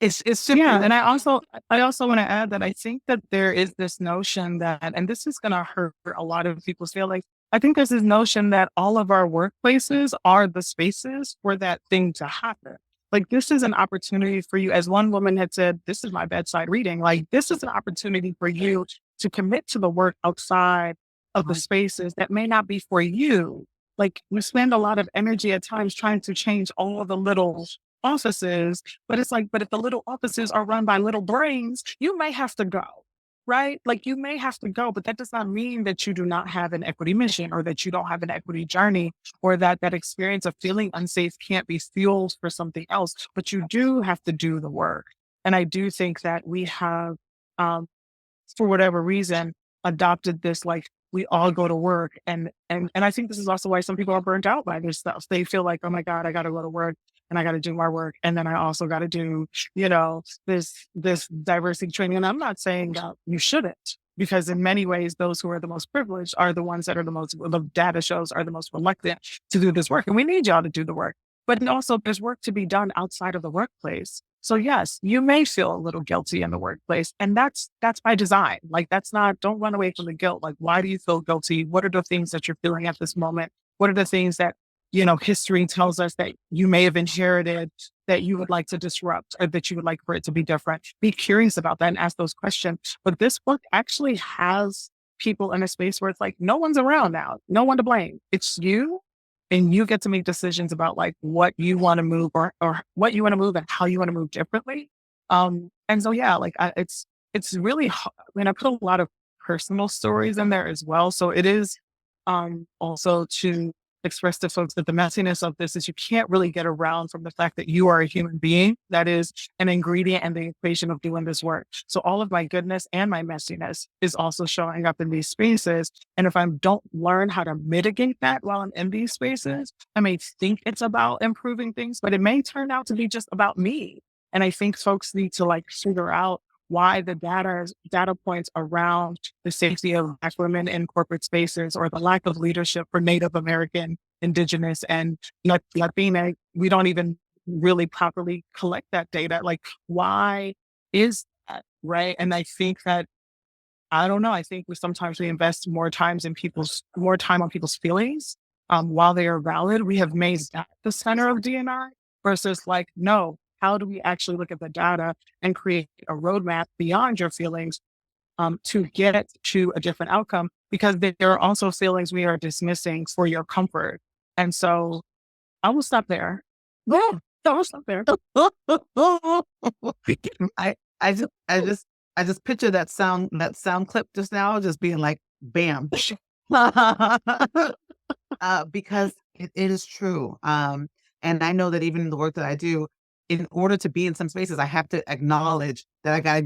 it's Yeah, and I also want to add that I think that there is this notion that, and this is going to hurt a lot of people's feelings. I think there's this notion that all of our workplaces are the spaces for that thing to happen. Like this is an opportunity for you, as one woman had said, this is my bedside reading. Like this is an opportunity for you to commit to the work outside of the spaces that may not be for you. Like we spend a lot of energy at times trying to change all of the little offices, but it's like, but if the little offices are run by little brains, you may have to go, right? Like you may have to go, but that does not mean that you do not have an equity mission or that you don't have an equity journey or that that experience of feeling unsafe can't be fueled for something else, but you do have to do the work. And I do think that we have, for whatever reason, adopted this like we all go to work and I think this is also why some people are burnt out by this stuff. They feel like, oh my God, I gotta go to work and I gotta do my work. And then I also gotta do, this diversity training. And I'm not saying that you shouldn't, because in many ways, those who are the most privileged are the ones that are the data shows are the most reluctant to do this work. And we need y'all to do the work. But also there's work to be done outside of the workplace. So yes, you may feel a little guilty in the workplace, and that's by design. Like that's not, don't run away from the guilt. Like, why do you feel guilty? What are the things that you're feeling at this moment? What are the things that, history tells us that you may have inherited that you would like to disrupt or that you would like for it to be different? Be curious about that and ask those questions. But this book actually has people in a space where it's like, no one's around now, no one to blame. It's you. And you get to make decisions about like what you want to move or what you want to move and how you want to move differently. And so, yeah, like it's really, I mean, I put a lot of personal stories in there as well. So it is, also to express to folks that the messiness of this is you can't really get around from the fact that you are a human being that is an ingredient in the equation of doing this work. So all of my goodness and my messiness is also showing up in these spaces. And if I don't learn how to mitigate that while I'm in these spaces, I may think it's about improving things, but it may turn out to be just about me. And I think folks need to like figure out why the data points around the safety of Black women in corporate spaces or the lack of leadership for Native American, Indigenous, and Latina, we don't even really properly collect that data. Like, why is that, right? And I think that, I don't know, I think we invest more time on people's feelings while they are valid. We have made that the center of DNI versus like, no, how do we actually look at the data and create a roadmap beyond your feelings to get to a different outcome? Because there are also feelings we are dismissing for your comfort. And so I will stop there. Yeah, I will stop there. I just picture that sound clip just now, just being like, bam. Because it is true. And I know that even in the work that I do, in order to be in some spaces, I have to acknowledge that I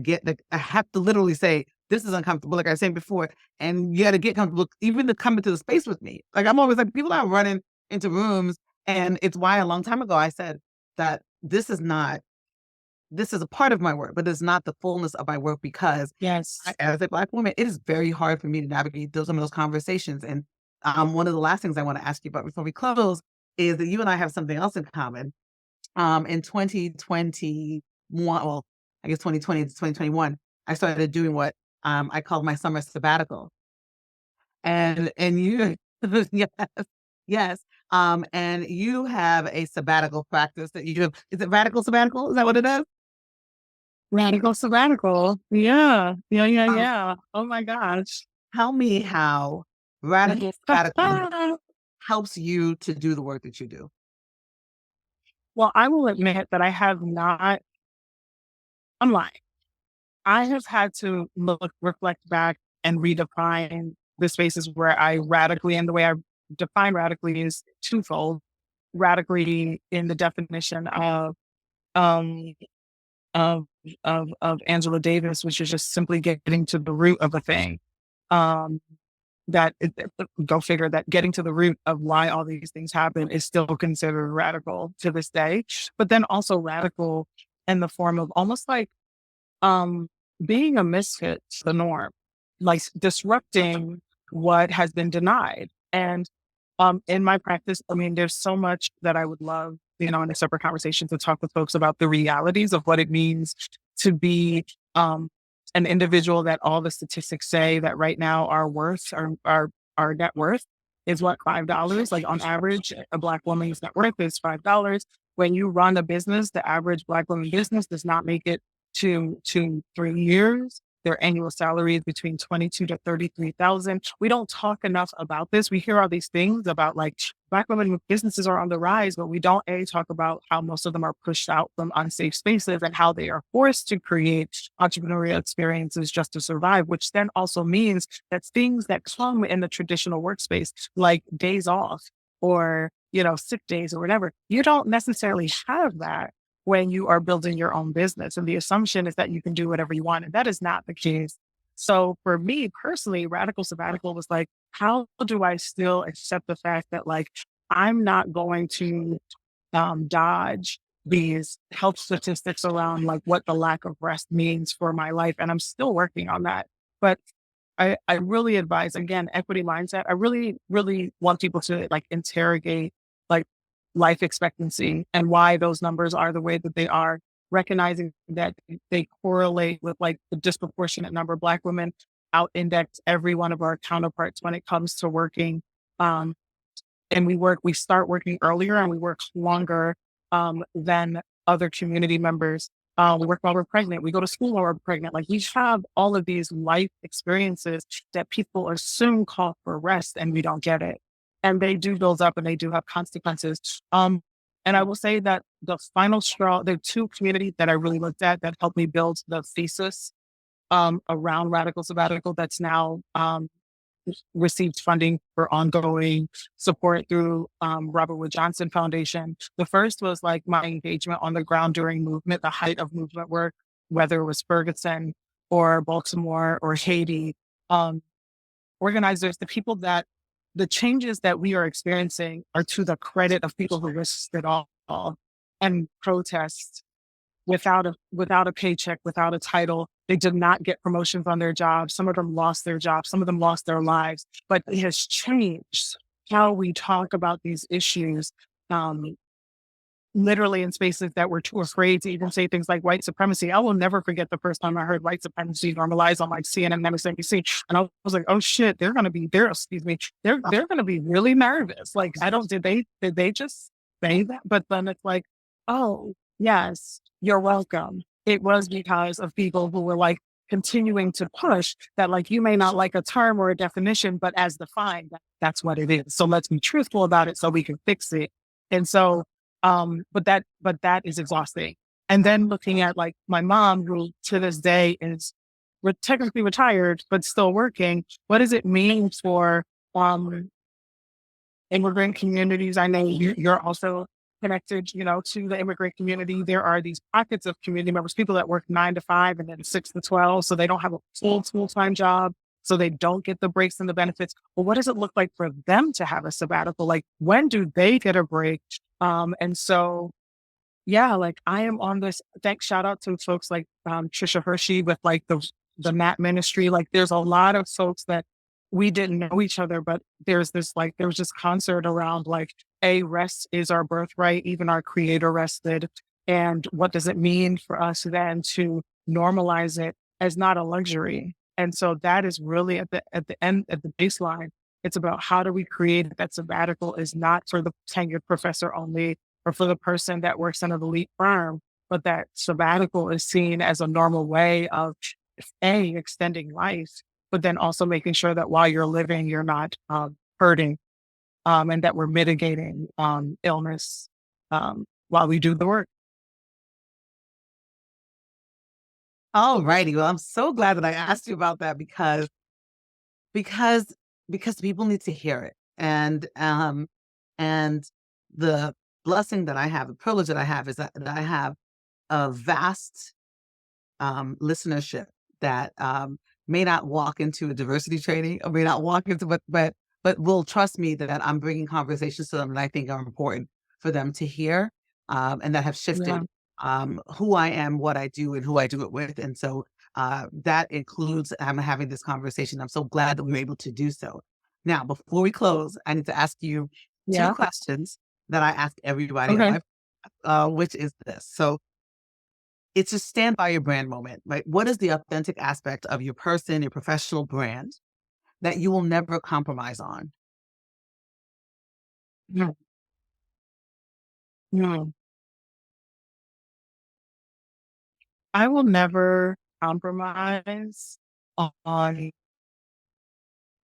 have to literally say, this is uncomfortable, like I was saying before, and you got to get comfortable, even to come into the space with me. Like I'm always like, people are running into rooms, and it's why a long time ago I said that this is a part of my work, but it's not the fullness of my work because Yes. as a Black woman, it is very hard for me to navigate some of those conversations. And one of the last things I want to ask you about before we close is that you and I have something else in common. In 2021, well, I guess 2020 to 2021, I started doing what I called my summer sabbatical. And you, yes, yes. And you have a sabbatical practice that you do. Is it radical sabbatical? Is that what it is? Radical sabbatical. Yeah. Yeah. Yeah. Um, Yeah. Oh my gosh. Tell me how radical sabbatical helps you to do the work that you do. Well, I will admit that I'm lying. I have had to reflect back and redefine the spaces where I radically, and the way I define radically is twofold. Radically in the definition um, of of Angela Davis, which is just simply getting to the root of a thing. Um, Go figure that getting to the root of why all these things happen is still considered radical to this day. But then also radical in the form of almost like um, being a misfit to the norm, like disrupting what has been denied. And in my practice, I mean, there's so much that I would love, in a separate conversation to talk with folks about the realities of what it means to be an individual that all the statistics say that right now our net worth is what, $5? Like on average, a Black woman's net worth is $5. When you run a business, the average Black woman business does not make it to 3 years. Their annual salary is between 22 to 33,000. We don't talk enough about this. We hear all these things about like Black women with businesses are on the rise, but we don't talk about how most of them are pushed out from unsafe spaces and how they are forced to create entrepreneurial experiences just to survive, which then also means that things that come in the traditional workspace, like days off or, sick days or whatever, you don't necessarily have that when you are building your own business. And the assumption is that you can do whatever you want. And that is not the case. So for me personally, radical sabbatical was like, how do I still accept the fact that like, I'm not going to dodge these health statistics around like what the lack of rest means for my life. And I'm still working on that. But I really advise, again, equity mindset. I really, really want people to like interrogate like life expectancy and why those numbers are the way that they are, recognizing that they correlate with like the disproportionate number of Black women out index every one of our counterparts when it comes to working. And we start working earlier and we work longer than other community members. We work while we're pregnant. We go to school while we're pregnant. Like we have all of these life experiences that people assume call for rest and we don't get it. And they do build up and they do have consequences. And I will say that the final straw, the two communities that I really looked at that helped me build the thesis around radical sabbatical that's now received funding for ongoing support through Robert Wood Johnson Foundation. The first was like my engagement on the ground during movement, the height of movement work, whether it was Ferguson or Baltimore or Haiti. Um, Organizers, the people that the changes that we are experiencing are to the credit of people who risked it all and protest without a paycheck, without a title. They did not get promotions on their jobs. Some of them lost their jobs. Some of them lost their lives. But it has changed how we talk about these issues. Um, Literally in spaces that were too afraid to even say things like white supremacy. I will never forget the first time I heard white supremacy normalized on like CNN and MSNBC. And I was like, oh shit, they're gonna be there, excuse me. They're gonna be really nervous. Like, I don't did they just say that? But then it's like, oh yes, you're welcome. It was because of people who were like continuing to push that, like, you may not like a term or a definition, but as defined, that's what it is. So let's be truthful about it so we can fix it. And so but that is exhausting. And then looking at like my mom, who to this day is technically retired, but still working. What does it mean for immigrant communities? I know you're also connected, to the immigrant community. There are these pockets of community members, people that work 9 to 5 and then 6 to 12. So they don't have a full-time job. So they don't get the breaks and the benefits. Well, what does it look like for them to have a sabbatical? Like, when do they get a break? And so, yeah, like I am on this. Thanks, shout out to folks like Trisha Hershey with like the MAT ministry. Like, there's a lot of folks that we didn't know each other, but there was this concert around like, rest is our birthright. Even our creator rested. And what does it mean for us then to normalize it as not a luxury? And so that is really at the end, at the baseline. It's about how do we create that sabbatical is not for the tenured professor only or for the person that works in an elite firm, but that sabbatical is seen as a normal way of extending life, but then also making sure that while you're living, you're not hurting, and that we're mitigating illness while we do the work. All righty. Well, I'm so glad that I asked you about that because because people need to hear it. And the blessing that I have, the privilege that I have is that I have a vast listenership that may not walk into a diversity training or may not walk into, but will trust me that I'm bringing conversations to them that I think are important for them to hear, and that have Yeah. shifted who I am, what I do, and who I do it with. And so that includes I'm having this conversation. I'm so glad that we were able to do so. Now, before we close, I need to ask you two Yeah. questions that I ask everybody on Okay. my which is this. So it's a stand by your brand moment, right? What is the authentic aspect of your person, your professional brand that you will never compromise on? Yeah. Yeah. I will never compromise on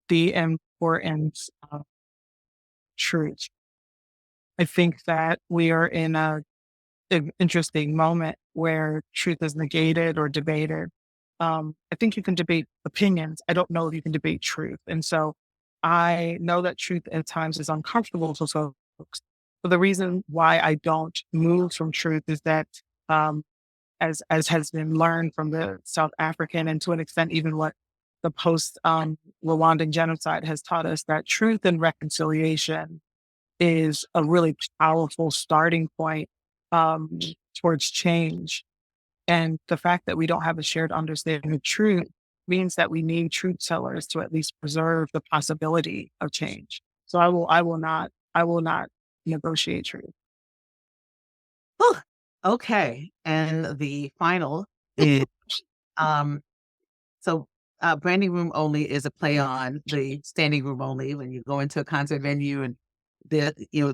the importance of truth. I think that we are in an interesting moment where truth is negated or debated. I think you can debate opinions. I don't know if you can debate truth. And so I know that truth at times is uncomfortable for folks. But the reason why I don't move from truth is that, as has been learned from the South African and to an extent even what the post Rwandan genocide has taught us, that truth and reconciliation is a really powerful starting point um, towards change. And the fact that we don't have a shared understanding of truth means that we need truth tellers to at least preserve the possibility of change. So I will not negotiate truth. Whew. Okay. And the final is um, so branding room only is a play on the standing room only. When you go into a concert venue and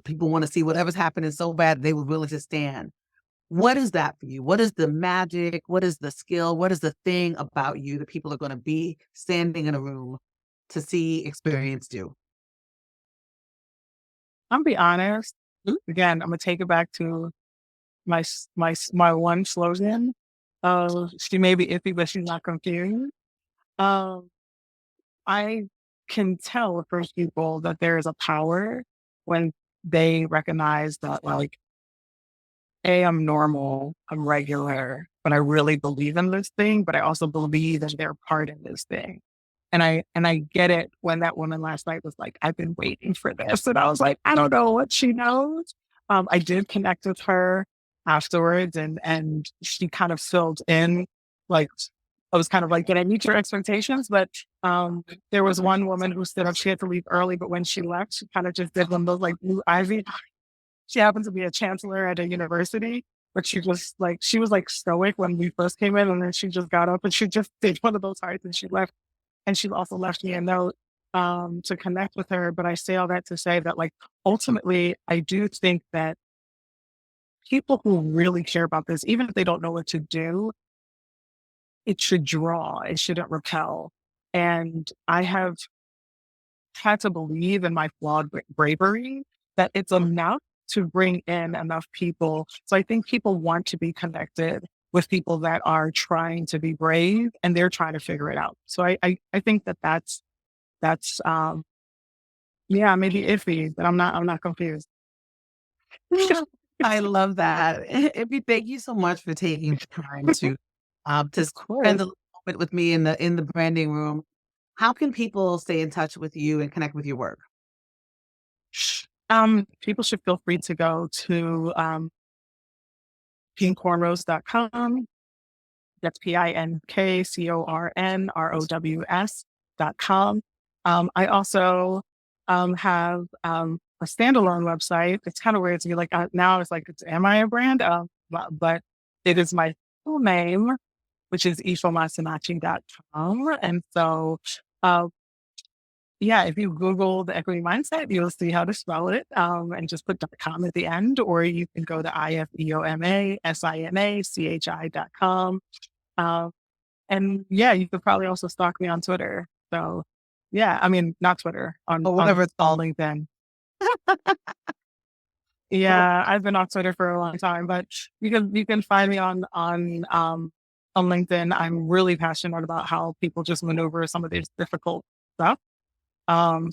people want to see whatever's happening so bad they were willing to stand. What is that for you? What is the magic? What is the skill? What is the thing about you that people are going to be standing in a room to see, experience, do? I'm be honest. Mm. Again, I'm gonna take it back to my one slogan. She may be iffy, but she's not confused. Um, I can tell from people that there is a power when they recognize that, like, I'm normal, I'm regular, but I really believe in this thing, but I also believe in their part in this thing. And I get it when that woman last night was like, I've been waiting for this. And I was like, I don't know what she knows. I did connect with her afterwards, and she kind of filled in, like, I was kind of like, did I meet your expectations? But there was one woman who stood up, she had to leave early, but when she left, she kind of just did one of those like blue ivy. She happened to be a chancellor at a university, but she was like stoic when we first came in, and then she just got up and she just did one of those hearts and she left. And she also left me a note to connect with her. But I say all that to say that, like, ultimately, I do think that people who really care about this, even if they don't know what to do, it should draw, it shouldn't repel. And I have had to believe in my flawed bravery that it's enough to bring in enough people. So I think people want to be connected with people that are trying to be brave and they're trying to figure it out. So I think that that's yeah, maybe iffy, but I'm not confused. I love that. Ify, thank you so much for taking time to Of spend course. a little bit with me in the branding room. How can people stay in touch with you and connect with your work? People should feel free to go to pinkcornrows.com. That's PINKCORNROWS.com. I also have a standalone website. It's kind of weird to be like, now it's like, am I a brand? But it is my full name, which is ifeomasinachi.com. And so, uh, yeah, if you Google the equity mindset, you'll see how to spell it, and just put .com at the end, or you can go to ifeomasinachi.com. Um, and yeah, you could probably also stalk me on Twitter. So yeah, I mean, not Twitter, Or on whatever it's on called. LinkedIn. Well, Yeah, I've been on Twitter for a long time, but you can find me on LinkedIn. I'm really passionate about how people just maneuver some of this difficult stuff.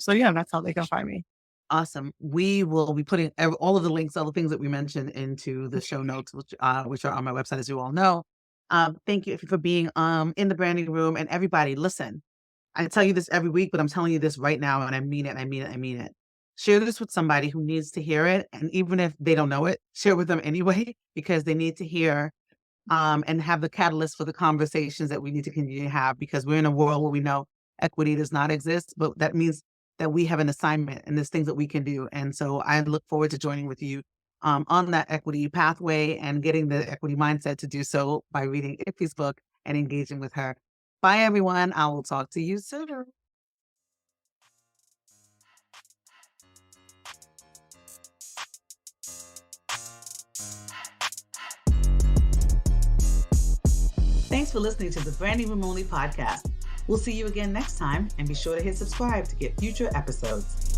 So yeah, that's how they can find me. awesome. We will be putting all of the links, all the things that we mentioned into the show notes, which are on my website, as you all know. Thank you for being in the branding room, and everybody. Listen, I tell you this every week, but I'm telling you this right now, and I mean it. I mean it. I mean it. Share this with somebody who needs to hear it, and even if they don't know it, share with them anyway because they need to hear and have the catalyst for the conversations that we need to continue to have because we're in a world where we know equity does not exist, but that means that we have an assignment and there's things that we can do. And so I look forward to joining with you on that equity pathway and getting the equity mindset to do so by reading Ify's book and engaging with her. Bye, everyone. I will talk to you soon. Thanks for listening to the Branding Room Only podcast. We'll see you again next time, and be sure to hit subscribe to get future episodes.